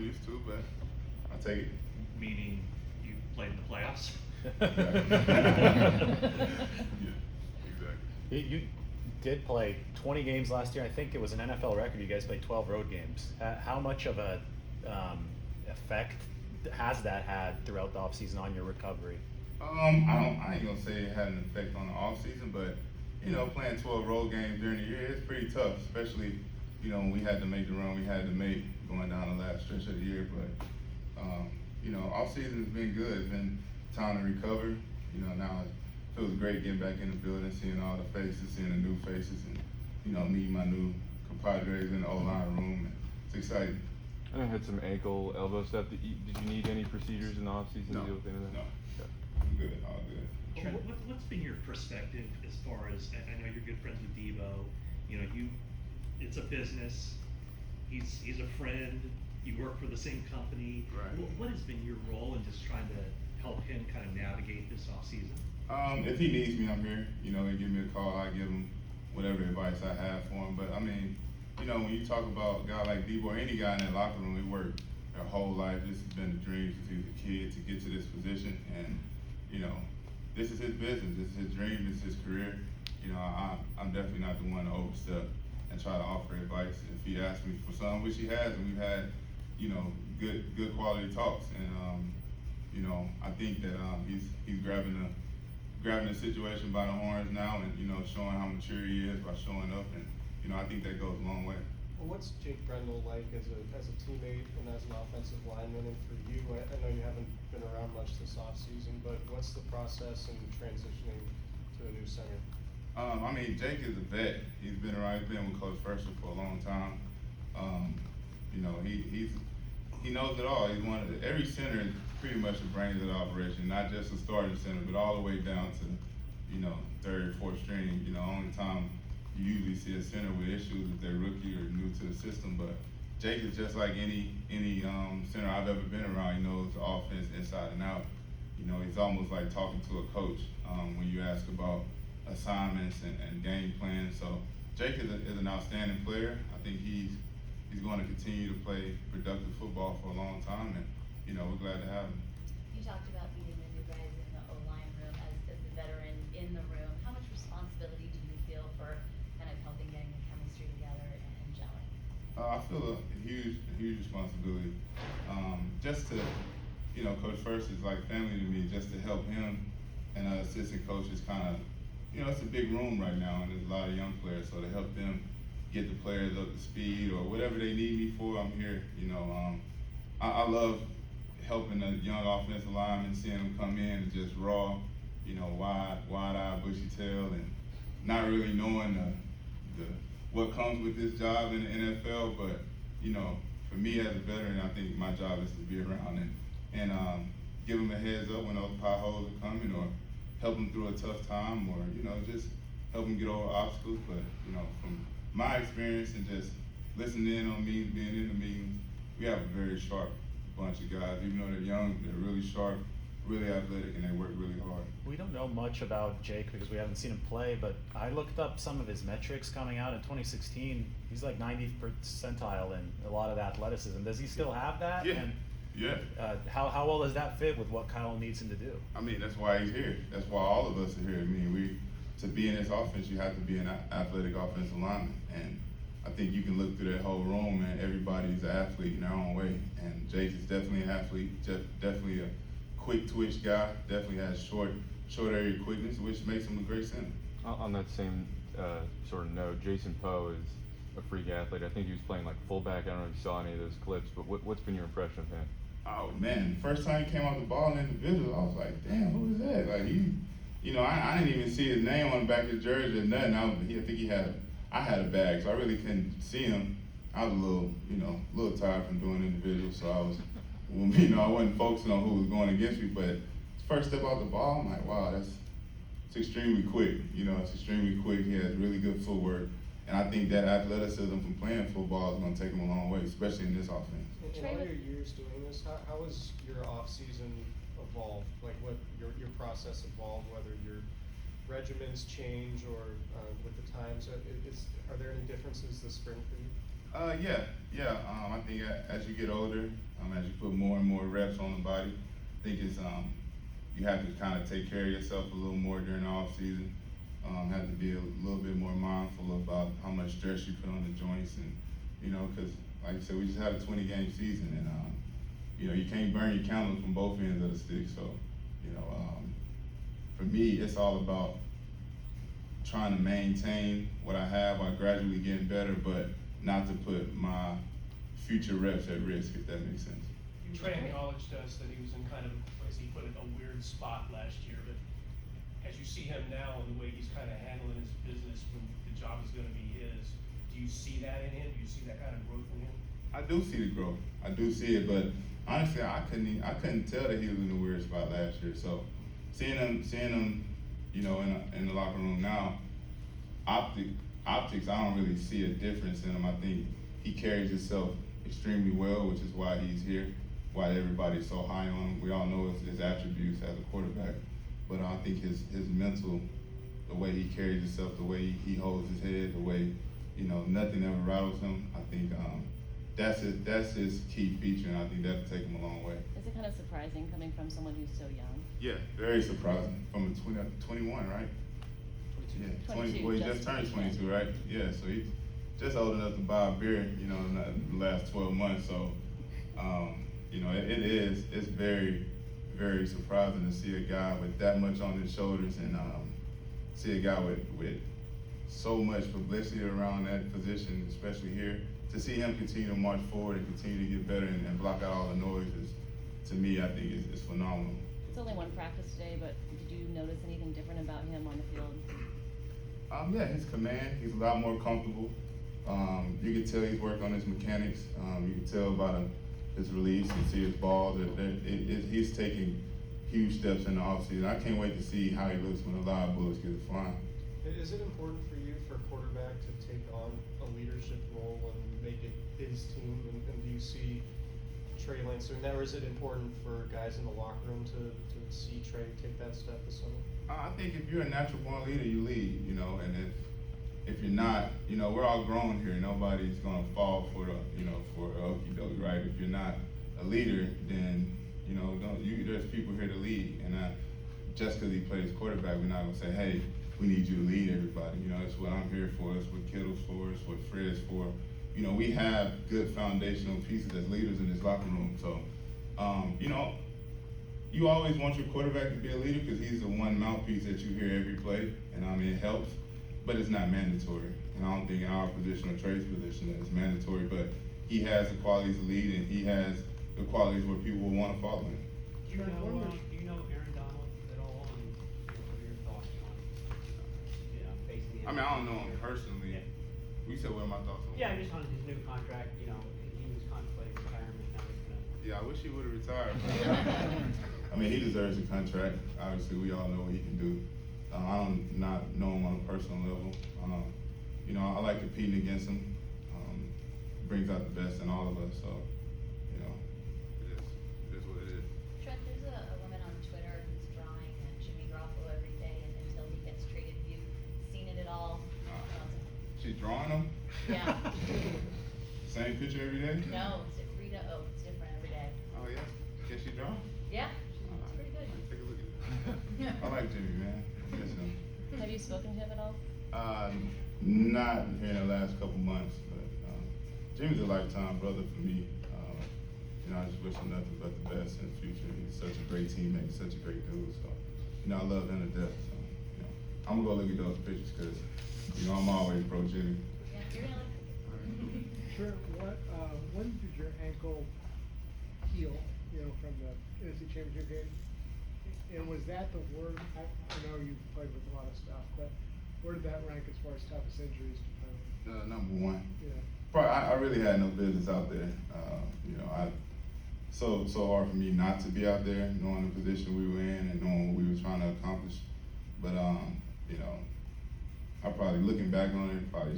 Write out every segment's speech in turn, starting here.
used to, but I'll take it. Meaning you played in the playoffs? Yeah, exactly. You did play 20 games last year. I think it was an NFL record. You guys played 12 road games. How much of a effect has that had throughout the offseason on your recovery? I ain't gonna say it had an effect on the off season, but playing 12 road games during the year is pretty tough, especially when we had to make the run we had to make going down the last stretch of the year. But off season has been good. It's been time to recover. Now it feels great getting back in the building, seeing all the faces, seeing the new faces, and meeting my new compadres in the O-line room. And it's exciting. I know you had some ankle, elbow stuff. Did you need any procedures in the offseason to deal with any of that? No. Okay. I'm good, all good. Trent, what's been your perspective as far as, I know you're good friends with Debo, it's a business, he's a friend, you work for the same company. Right. What has been your role in just trying to help him kind of navigate this offseason? If he needs me, I'm here. He give me a call, I give him whatever advice I have for him. But I mean, when you talk about a guy like Debo or any guy in that locker room, we worked their whole life. This has been a dream since he was a kid to get to this position. And, this is his business, this is his dream, this is his career. I'm definitely not the one to overstep and try to offer advice. If he asks me for something, which he has, and we've had, good quality talks. And, I think that he's grabbing the situation by the horns now and, showing how mature he is by showing up. And, I think that goes a long way. Well, what's Jake Brendel like as a teammate and as an offensive lineman? And for you, I know you haven't been around much this offseason, but what's the process in transitioning to a new center? Jake is a vet. He's been around. He's been with Coach Firster for a long time. He knows it all. He's every center is pretty much the brains of the operation, not just a starting center, but all the way down to third, fourth string. Only time you usually see a center with issues if they're rookie or new to the system. But Jake is just like any center I've ever been around. He knows the offense inside and out. He's almost like talking to a coach when you ask about assignments and game plans. So Jake is an outstanding player. I think he's going to continue to play productive football for a long time, and we're glad to have him. You talked about being the new guys in the O-line room as the veteran in the room. How much responsibility do you feel for kind of helping getting the chemistry together and gelling? I feel a huge responsibility. Just to, Coach First is like family to me. Just to help him and assistant coaches kind of, it's a big room right now, and there's a lot of young players. So to help them get the players up to speed or whatever they need me for, I'm here. I love helping the young offensive linemen, seeing them come in and just raw, wide-eyed, bushy-tail, and not really knowing what comes with this job in the NFL. But for me as a veteran, I think my job is to be around and give them a heads up when those potholes are coming, or help them through a tough time, or just help them get over obstacles. But from my experience and just listening in on meetings, being in the meetings, we have a very sharp bunch of guys. Even though they're young, they're really sharp, really athletic, and they work really hard. We don't know much about Jake because we haven't seen him play, but I looked up some of his metrics coming out in 2016. He's like 90th percentile in a lot of athleticism. Does he still have that? Yeah. And, Yeah. How well does that fit with what Kyle needs him to do? That's why he's here. That's why all of us are here. To be in this offense, you have to be an athletic offensive lineman. And I think you can look through that whole room, and everybody's an athlete in their own way. And Jake is definitely an athlete, definitely a quick twitch guy, definitely has short area quickness, which makes him a great center. On that same sort of note, Jason Poe is a freak athlete. I think he was playing like fullback. I don't know if you saw any of those clips, but what's been your impression of him? Oh man, first time he came off the ball in individual, I was like, damn, who is that? Like I didn't even see his name on the back of his jersey or nothing. I think I had a bag, so I really couldn't see him. I was a little tired from doing individuals, so I wasn't focusing on who was going against me. But his first step off the ball, I'm like, wow, it's extremely quick. It's extremely quick. He has really good footwork, and I think that athleticism from playing football is going to take him a long way, especially in this offense. In all your years doing this, how has your off-season evolved? Like what your process evolved, whether your regimens change or with the times? Are there any differences this spring for you? Yeah. I think as you get older, As you put more and more reps on the body, I think it's you have to kind of take care of yourself a little more during the off season. Have to be a little bit more mindful about how much stress you put on the joints, and because like you said, we just had a 20-game season, and you can't burn your candles from both ends of the stick. So for me, it's all about trying to maintain what I have while gradually getting better, but not to put my future reps at risk, if that makes sense. Trey acknowledged to us that he was in kind of, as he put it, a weird spot last year, but as you see him now and the way he's kind of handling his business when the job is gonna be his, do you see that in him? Do you see that kind of growth in him? I do see the growth. I do see it, but honestly, I couldn't tell that he was in a weird spot last year. So seeing him, in the locker room now, optics, I don't really see a difference in him. I think he carries himself extremely well, which is why he's here, why everybody's so high on him. We all know his attributes as a quarterback, but I think his mental, the way he carries himself, the way he holds his head, the way, nothing ever rattles him. I think that's his key feature, and I think that'll take him a long way. Is it kind of surprising coming from someone who's so young? Yeah, very surprising. From a 21, right? Yeah, 22, well, he just turned 22, right? Yeah, so he's just old enough to buy a beer, in the last 12 months. So, it's very, very surprising to see a guy with that much on his shoulders, and see a guy with so much publicity around that position, especially here. To see him continue to march forward and continue to get better and block out all the noise to me, I think is phenomenal. It's only one practice today, but did you notice anything different about him on the field? Yeah, his command, he's a lot more comfortable. You can tell he's worked on his mechanics. You can tell by his release and see his ball he's taking huge steps in the offseason. I can't wait to see how he looks when the live bullets get flying. Is it important for you, for a quarterback, to take on a leadership role and make it his team? And do you see Trey Lance doing that, or is it important for guys in the locker room to see Trey take that step this summer? I think if you're a natural born leader, you lead, and if you're not, we're all grown here. Nobody's gonna fall for for okie dokie, right? If you're not a leader, then there's people here to lead, and just because he plays quarterback, we're not gonna say, hey, we need you to lead everybody. That's what I'm here for. That's what Kittle's for. It's what Fred's for. We have good foundational pieces as leaders in this locker room. So, you always want your quarterback to be a leader because he's the one mouthpiece that you hear every play, and it helps, but it's not mandatory. And I don't think in our position or Trey's position that it's mandatory, but he has the qualities to lead, and he has the qualities where people will want to follow him. Do you know Aaron Donald at all, and what are your thoughts on, facing the I don't know him personally. Yeah. We said what are my thoughts on him? Yeah, just on his new contract, he was contemplating retirement, now he's gonna. Yeah, I wish he would have retired. He deserves a contract. Obviously, we all know what he can do. I don't not know him on a personal level. I like competing against him. Brings out the best in all of us. So, it is what it is. Trent, there's a woman on Twitter who's drawing Jimmy Garoppolo every day and until he gets traded. Have you seen it at all? She's drawing him? Yeah. Same picture every day? No, it's Rita. Oh, it's different every day. Oh, yeah? Can she draw? Yeah, it's pretty good. Take a look at it. I like Jimmy, man. I miss him. Have you spoken to him at all? Not here in the last couple months, but Jimmy's a lifetime brother for me. I just wish him nothing but the best in the future. He's such a great teammate, such a great dude. So, I love him to death. So, I'm gonna go look at those pictures because, I'm always pro Jimmy. Yeah, you're gonna like Sure. When did your ankle heal? From the NFC Championship game, and was that the worst? I know you played with a lot of stuff, but where did that rank as far as toughest injuries to play with? Number one. Yeah. Probably, I really had no business out there. So hard for me not to be out there, knowing the position we were in and knowing what we were trying to accomplish. But I probably, looking back on it, probably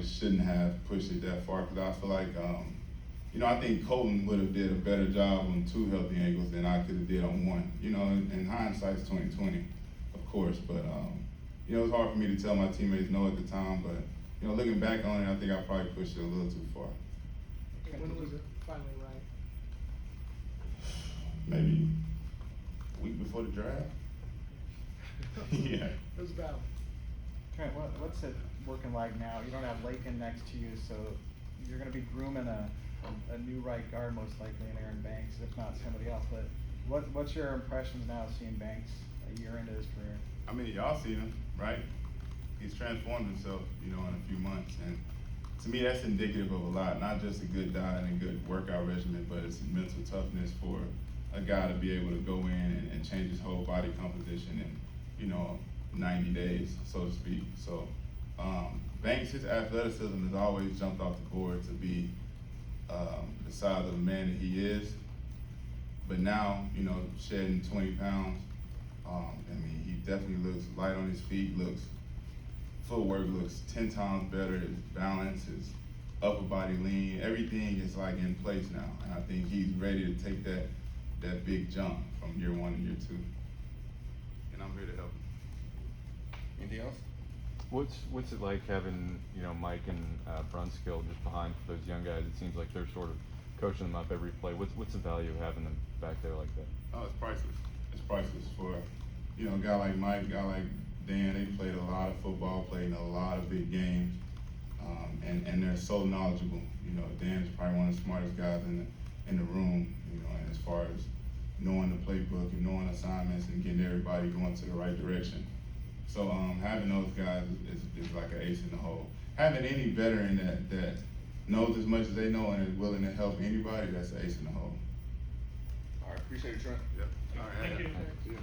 shouldn't have pushed it that far because I feel like I think Colton would have did a better job on 2 healthy ankles than I could have did on 1. In hindsight's 2020, of course, but it was hard for me to tell my teammates no at the time. But looking back on it, I think I probably pushed it a little too far. When was it? finally right? Maybe a week before the draft. Yeah. It was a battle. Trent, what's it working like now? You don't have Lakin next to you, so you're gonna be grooming a new right guard most likely in Aaron Banks, if not somebody else, but what's your impressions now seeing Banks a year into his career? I mean, y'all seen him, right? He's transformed himself, in a few months, and to me, that's indicative of a lot. Not just a good diet and a good workout regimen, but it's mental toughness for a guy to be able to go in and change his whole body composition in, 90 days, so to speak. So, Banks, his athleticism has always jumped off the board to be the size of the man that he is. But now, shedding 20 pounds, he definitely looks light on his feet, footwork looks 10 times better, his balance, his upper body lean, everything is like in place now. And I think he's ready to take that big jump from year 1 to year 2. And I'm here to help him. Anything else? What's it like having Mike and Brunskill just behind for those young guys? It seems like they're sort of coaching them up every play. What's the value of having them back there like that? Oh, it's priceless. It's priceless for a guy like Mike, a guy like Dan. They played a lot of football, played in a lot of big games, and they're so knowledgeable. Dan is probably one of the smartest guys in the room. And as far as knowing the playbook and knowing assignments and getting everybody going to the right direction. So having those guys is like an ace in the hole. Having any veteran that knows as much as they know and is willing to help anybody, that's an ace in the hole. All right, appreciate it, Trent. Yep. All right. Thank you. See ya.